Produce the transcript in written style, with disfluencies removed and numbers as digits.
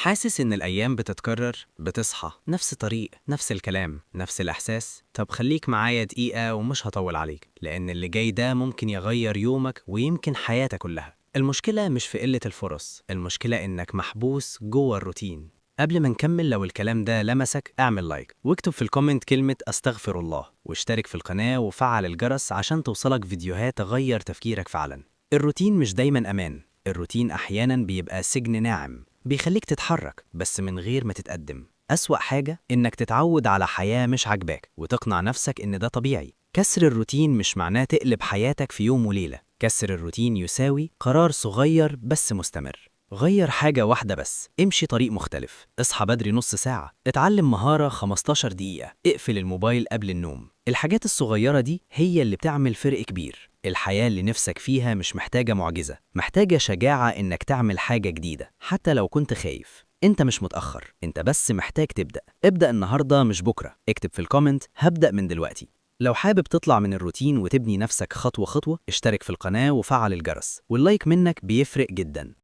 حاسس إن الأيام بتتكرر؟ بتصحى نفس الطريق، نفس الكلام، نفس الإحساس؟ طب خليك معايا دقيقة ومش هطول عليك، لأن اللي جاي ده ممكن يغير يومك ويمكن حياتك كلها. المشكلة مش في قلة الفرص، المشكلة إنك محبوس جوه الروتين. قبل ما نكمل، لو الكلام ده لمسك اعمل لايك واكتب في الكومنت كلمة أستغفر الله، واشترك في القناة وفعل الجرس عشان توصلك فيديوهات تغير تفكيرك فعلا. الروتين مش دايما أمان، الروتين أحيانا بيبقى سجن ناعم بيخليك تتحرك بس من غير ما تتقدم. أسوأ حاجة إنك تتعود على حياة مش عاجباك وتقنع نفسك إن ده طبيعي. كسر الروتين مش معناه تقلب حياتك في يوم وليلة، كسر الروتين يساوي قرار صغير بس مستمر. غير حاجة واحدة بس، امشي طريق مختلف، اصحى بدري نص ساعة، اتعلم مهارة 15 دقيقة، اقفل الموبايل قبل النوم. الحاجات الصغيرة دي هي اللي بتعمل فرق كبير. الحياة اللي نفسك فيها مش محتاجة معجزة، محتاجة شجاعة إنك تعمل حاجة جديدة حتى لو كنت خايف. انت مش متأخر، انت بس محتاج تبدأ. ابدأ النهاردة مش بكرة، اكتب في الكومنت هبدأ من دلوقتي. لو حابب تطلع من الروتين وتبني نفسك خطوة خطوة، اشترك في القناة وفعل الجرس، واللايك منك بيفرق جدا.